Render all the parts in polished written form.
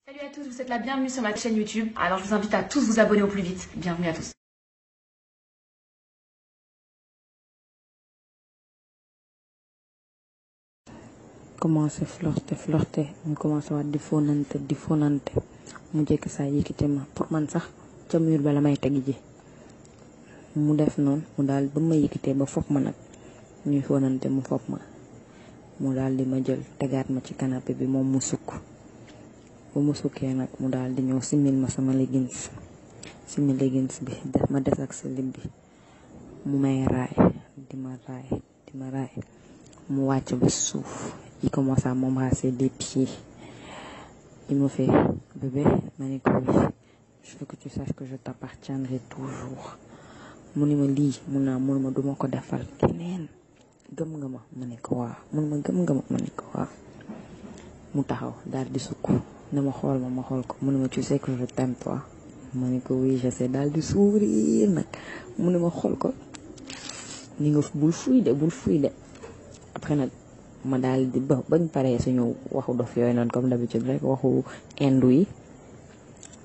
Salut à tous, vous êtes la bienvenue sur ma chaîne YouTube. Alors je vous invite à tous vous abonner au plus vite. Bienvenue à tous. Commencé flirté mu commencé waat di fonante mu jekk saa yëkkite ma pour man sax ca mur ba la may teg ji mu def noonu mu daal ba ma yëkkitee ba fopp ma nag ñuy fonante mu fopp ma mu daal di ma jël tegaat ma ci canapé bi moom mu sukk ba mu sukkee nag mu daal di ñëw simil ma sama leggings bi def ma des ak slip bi mu may raay di ma raay mu wàcc ba suuf. Il commence à m'embrasser des pieds. Il me fait, bébé, Maniko, je veux que tu saches que je t'appartiendrai toujours. Mu ne ma lii mun naa mun ma duma ko defal keneen gëm nga ma ma ne ko waaw mun ma gëm nga ma ne ko waaw mu taxaw daal di sukk ne ma xool ko mu ne ma tu sais que je t'aime toi ma ne ko oui je sais daal di sourire nag mu ne ma xool ko ni nga bul fuy de après nag ma daal di bañ paree suñu waxu dof yooyu noonu comme d'habitude rek waxu indu yi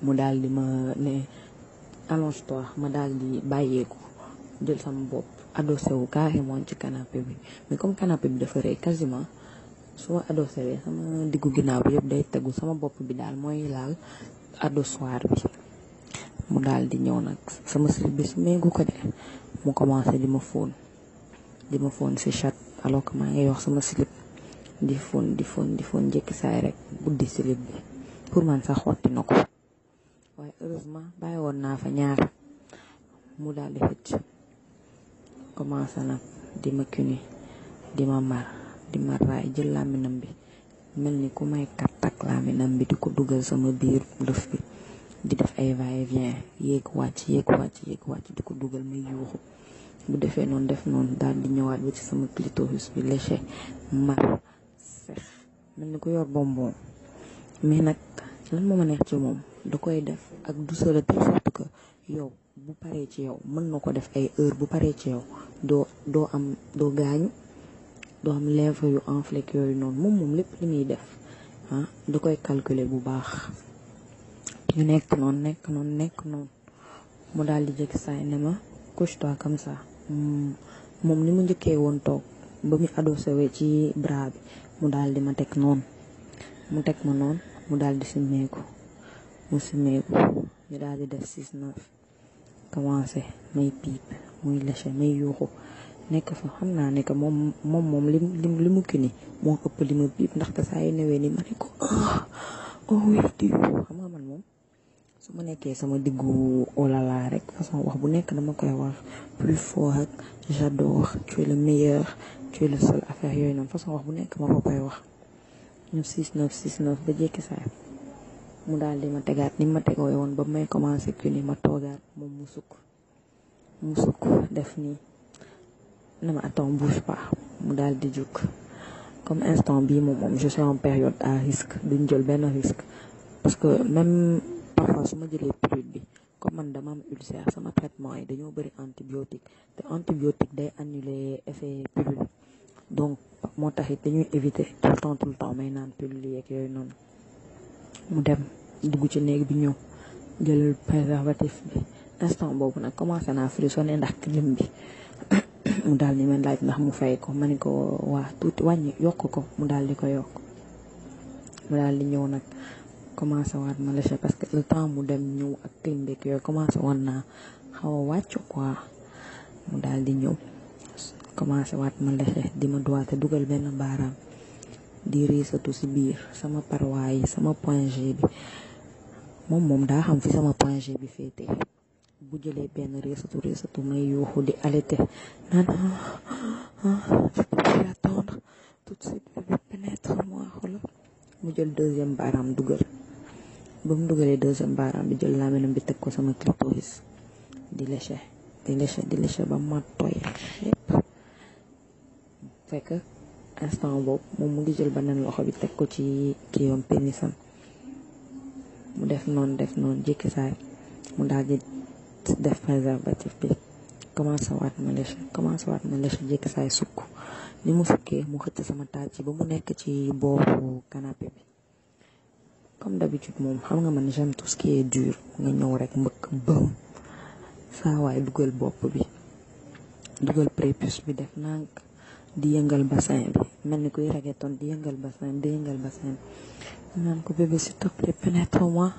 mu daal di ma ne allonge-toi ma daal di bàyyeeku jël sama bopp adossé wu carrément ci canapé bi mais comme canapé bi dafa rëy quasiment su ma adossé sama diggu ginnaaw bi yëpp day tegu sama bopp bi daal mooy laal addossoir bi mu daal di ñëw nag sama slip bi su meegu ko de mu commencé di ma fóon si chat alors que maa ngi wax sama slip di fóon njëkki saay rek buddi slip bi pour man sax xotti na ko waaye heureusement bàyyi woon naa fa ñaar mu daal di xëcc commencé nag di ma kuni di ma raay jël làmminam bi mel ni ku may kattak làmminam bi di ko dugal sama biir lëf bi di def ay va-et-vient yéeg wàcc di ko dugal may yuuxu bu defee noonu daal di ñëwaat ba ci sama clitoris bi léché mar sex mel ni ko yor bonbon mais nag lan moo ma neex ci moom da koy def ak douceur de telle sorte que yow bu paree ci yow mën na ko def ay heure bu paree ci yow doo gaañu doo am lèvre yu enflé yooyu noonu moom lépp li muy def da koy calculer bu baax ñu nekk noonu mu daal di jëkk saay ne ma couche-toi comme ça moom ni mu njëkkee woon toog ba mu adossé ci bras bi mu daal di ma teg noonu mu daal di simmeeku ñu daal di def 6-9 commencé may piip muy léché may yuuxu nekk fa xam naa ne que moom li mu kii ni moo ëpp li ma piip ndaxte saa yu newee ni ma ne ko oh oui di xam nga man moom su ma nekkee sama diggu olala rek façon wax bu nekk dama koy wax plus fort ak j'adore tu es le meilleur tu es le seul affaire yooyu noonu façon wax bu nekk ma ko koy wax ñu 6-9 ba jekki saay mu daal di ma tegaat ni ma tegoo woon ba may commencé ku ni ma toogaat moom mu sukk def nii ne ma attends bouge pas mu daal di jug comme instant bii moom je suis en période à risque duñ jël benn risque parce que même parfois su ma jëlee pilule bi comme man dama am ulcère sama traitement yi dañoo bëri antibiotique te antibiotique day annuler effet pilule donc moo tax it dañuy éviter tout le temps may naan pilule yeeg yooyu noonu mu dem dugg ci néeg bi ñëw jël préservatif bi instant boobu nag commencé naa frissonner ndax clim bi mu daal di ma laaj ndax mu fay ko ma ne ko waa tuuti wàññi yokk ko mu daal di ko yokk mu daal di ñëw nag commencé waat ma léché parce que le temps mu dem ñëw ak clim beeg yooyu commencé woon naa xaw a wàcc quoi mu daal di ñëw commencé waat ma léché di ma doigté dugal benn baaraam di riisatu si biir sama paroi yi sama point G bi moom daa xam fi sama point G bi féete bu jëlee benn riisatu may yuuxu di allaité naan je peux plus attendre tout de suite bébé pénètre-moi xoolal mu jël deuxième baaraam dugal ba mu dugalee deuxième baaraam bi jël làmminam bi teg ko sama clitoris di léché ba ma tooy xepp fekk instant boobu moom mu ngi jël beneen loxo bi teg ko ci kiiwam pénisam mu def noonu jékki saay mu daal di def préservatif bi commencé waat ma léché jékki saay sukk ni mu sukkee mu xëcc sama taat ci ba mu nekk ci boobu canapé bi comme d'habitude moom xam nga man j'aime tout ce qui est dur nga ñëw rek mbëkk bëm saa waay dugal bopp bi dugal prépuce bi def nank di yëngal bassin bi mel ni kuy reggaeton di yëngal bassin bi naan ko bébé s'il te plaît pénètre-moi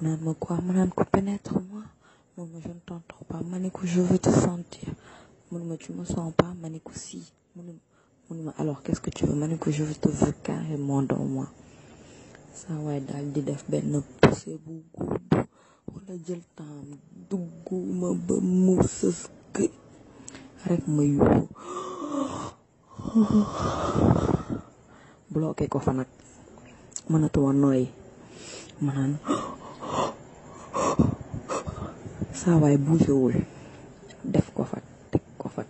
naan ma quoi ma naan ko pénètre-moi mun ma je ne t'entends pas ma ne ko je veux te sentir mun ma tu me sens pas ma ne ko si mun ma alors qu'est-ce que tu veux ma ne ko je veux carrément dans moi saa waay daal di def benn poussée bu gudd wala jël temps dugguma ba mu sës kë rek ma yuuxu bloqué ko fa nag mënatuma nooyi ma naan saa waay bougéwul def ko fa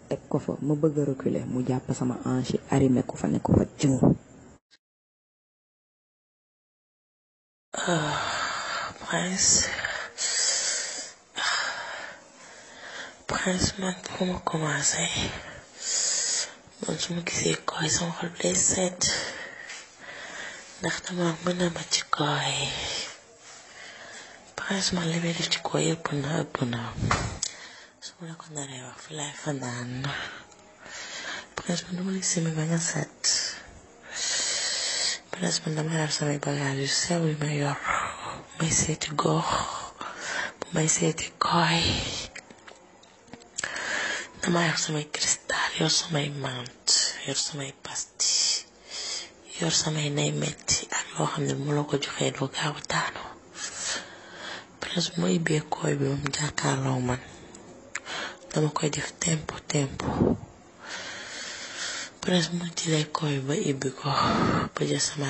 teg ko fa ma bëgg a reculer mu jàpp sama hanche arrimé ko fa ne ko fa jëng. Prince man fu ma commencé man su ma gisee koy sama xol bi day sedd ndax dama mën a ma ci koy Prince man li may def ci koy ëpp na su ma la ko naree wax fi laay fanaan Prince man dama lay simi ba nga set Prince man dama yor samay bagage yu sew yi may yor may seeti gox bu may seeti koy dama yor samay cristal yor samay mante yor samay pasti yor samay nay metti ak loo xam ne mu la ko joxee doo gaaw a daanu Prince mooy bee koy bi moom jàkkaarloo man dama koy def tempo Prince mu jëlee koy ba ibbi ko ba jël sama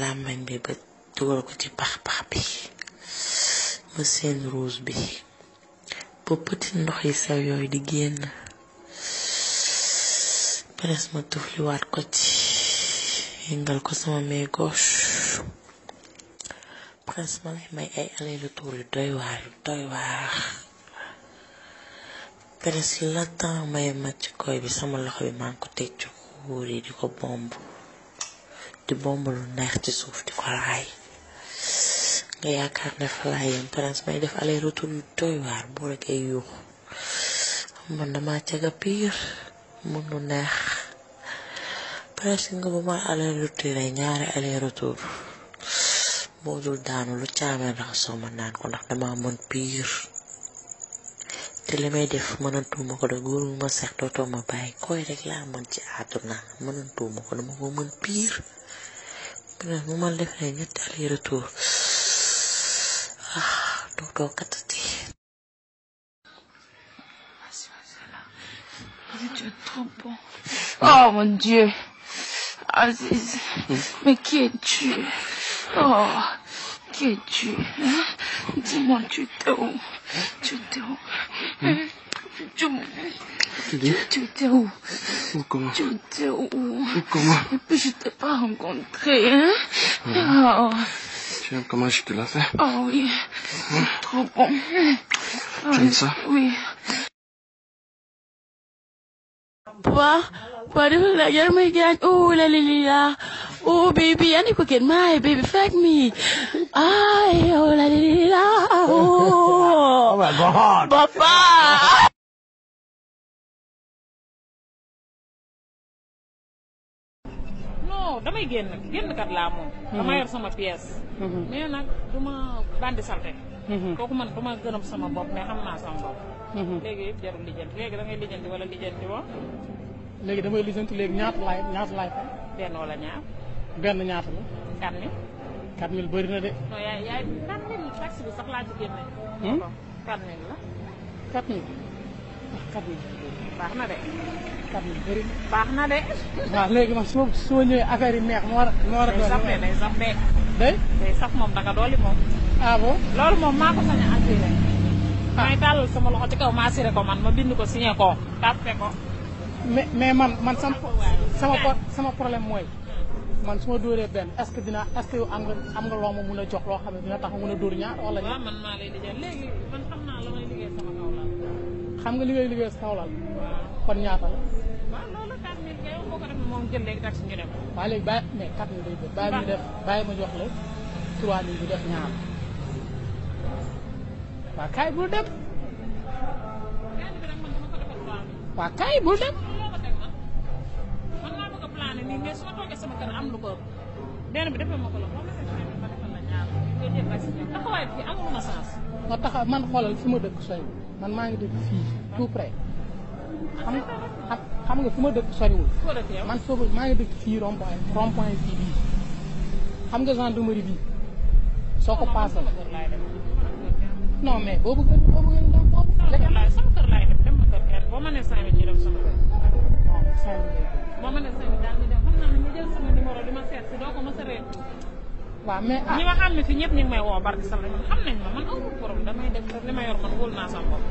làmmañ bi ba dugal ko ci pax bi ba seen rouge bi ba petit ndox yi sew yooyu di génn Prince ma tufliwaat ko ci yëngal ko sama main gauche Prince ma lay may ay aller-retour yu doy waar Prince la temps may ma ci koy bi sama loxo bi maa ngi ko teg ci xuur yi di ko bomb lu neex ci suuf di ko raay nga yaakaar ne fa laa yem Prince may def aller-retour yu doy waar boo rek ay yuux man dama caga piir mun lu neex Prince nga ba ma aller-retour ñaari aller-retour boo dul daanu lu caamee raxasoo ma naan ko ndax dama mën piir te li may def mënantuma ko da góor ma seex dootoo ma bàyyi koy rek laa mën ci àdduna mënantuma ko dama ko mën piir Prince mu ma defee ñetti aller-retour dootoo katati. Tu es trop bon. Oh mon Dieu. Aziz. Mais qui es-tu? Oh, qui es-tu? Hein? Dis-moi, tu étais où? Tu étais où? Tu étais où? Comment? Tu étais où? Comment? Et puis je t'ai pas rencontré, hein? Oh. Tiens, comment je te l'ai fait? Oh oui, c'est trop bon. Tu aimes ça? Oui. Papa, this is like, oh my God, oh la la la, oh baby, I need to get my baby, fuck me. Ay, oh la la la, oh. Oh my God! Papa! non damay génn kat laa moom. dama yor sama pièce. mais nag duma bandi salte. kooku man duma gërëm sama bopp mais xam naa sama bopp. léegi yëpp jarul lijjanti léegi da ngay lijjanti wala lijjanti woo. léegi damay lijjanti léegi ñaata laay fay. benn wala ñaar. benn ñaata la. 4000. 4000 bëri na de. non yaay 4000 taxi bi sax laa ci génne. 4000 la. 4000 ah 4000. baax na de. 4000 bëri na. baax na de. waaw léegi man su ma ñëwee affaire yi neex ma war a. day saf de day saf de. day saf moom danga dooli moom. ah bon. loolu moom maa ko sañ a assuré. may tàllal sama loxo ci kaw ma assuré ko man ma bind ko signé ko tàppe ko. mais man sama problème mooy man su ma dóoree benn est-ce que yow am nga loo ma mun a jox loo xam ne dina tax ma mun a dóor ñaar wala ñaar. waaw man maa lay liggéey léegi man xam naa la may liggéey sama kaw lal. xam nga li ngay liggéey sa kaw lal. waaw kon ñaata la. waaw loolu 4000 kay boo ko defee moom jël léegi tax ñu dem. waaw léegi mais 4000 day bëri bàyyi ma jox la 3 bi def ñaar waa kaay bul dem waa kaay bul dem man maa bëgg a plané nii mais su ma toogee sama kër am lu ko benn bi defee ma ko la moom la ma defal la ñaar nga jël ba si ñoom taxawaay bi amul ma sens nga taxa man xoolal fi ma dëkk sori man maa ngi dëkk fii tout près xam nga fi ma dëkk soriwul foo dëkk yow man foofu maa ngi dëkk fii rond-point fii bii xam nga gendarmerie bii soo ko paasal non mais boobu gën dem foofu sama kër laay dem ma kër kenn boo ma nee 5 minutes ñu dem sama kër non 5 minutes boo ma nee 5 minutes daal ñu dem xam naa ne ñu jël sama numéro di ma seet si doo ko mos a réer waaw mais ñi ma xam ne fi ñëpp ñu ngi may woo barki sal man xam nañ ma man amul problème damay def rek li ma yor man wóolu naa sama bopp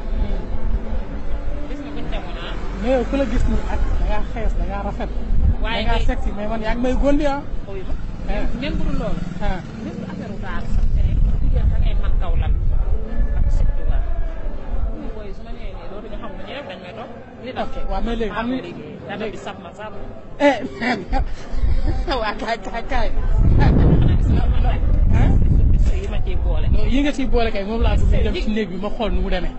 gis nga buñ demoon mais yow ku la gis nii ak da ngaa xees da ngaa rafet waaye da ngaa sexy mais man yaa ngi may gondi oui même bu dul loolu même affaire u daal sax te jigéen da ngay man kaw lal ak surtout waaw booy su ma ñëwee nii dootuñu xam lu ñu def dañ may topp li tax ok waaw mais léegi xam nga dara bi sab ma sab waa kaay yi ma ciy boole yi nga ciy boole kay moom laa bëgg dem ci néeg bi ma xool nu mu demee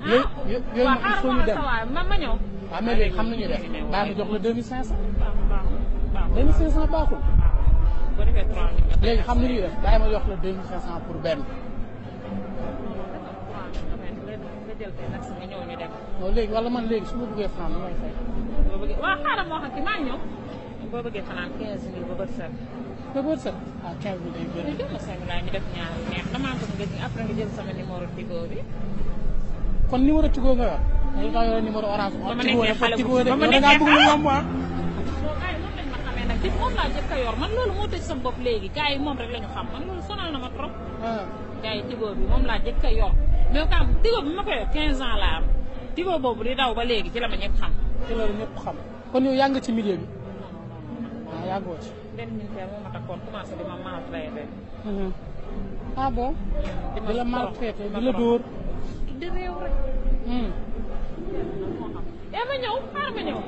yooyu waaw il faut ñu dem ma ñëw waaw mais léegi xam nañu def baa ma jox la 2500 2500 baaxul boo defee 3000 léegi xam nañu def bàyyi ma jox la 2500 pour benn nga jël tey nag si nga ñëw ñu dem non léegi wala man léegi su ma bëggee franc lu may fay boo bëggee waaw xaaral moo xam ci maa ñëw boo bëggee fanaan 15000 ba bët set ba bët set ah 15 000 day bëri ñu jël ma 5000 ñu def ñaar yu neex damaa bëgg nga après nga jël sama numéro Tigo bi kon numéro Tigo nga yor dañu ko yor numéro orange ba ma nekkee xale bu da ngaa bëgg lu yomb gars yi moom lañ ma xamee nag moom laa jëkk a yor man loolu moo tëj sama bopp léegi gars yi moom rek la ñu xam man loolu sonal na ma trop gars yi Tigo bi moom laa jëkk a yor mais kam Tigo bi ma ko yor 15 ans laa am Tigo boobu di daw ba léegi ci la ma ñëpp xam ci la ñëpp xam kon yow yaa nga ci milieu bi ah yàggoo ci benn militaire moo ma takkoon commencé di ma maltraité ah bon di la maltraité di la dóor di réew rek ma ñëw xaaral ma ñëw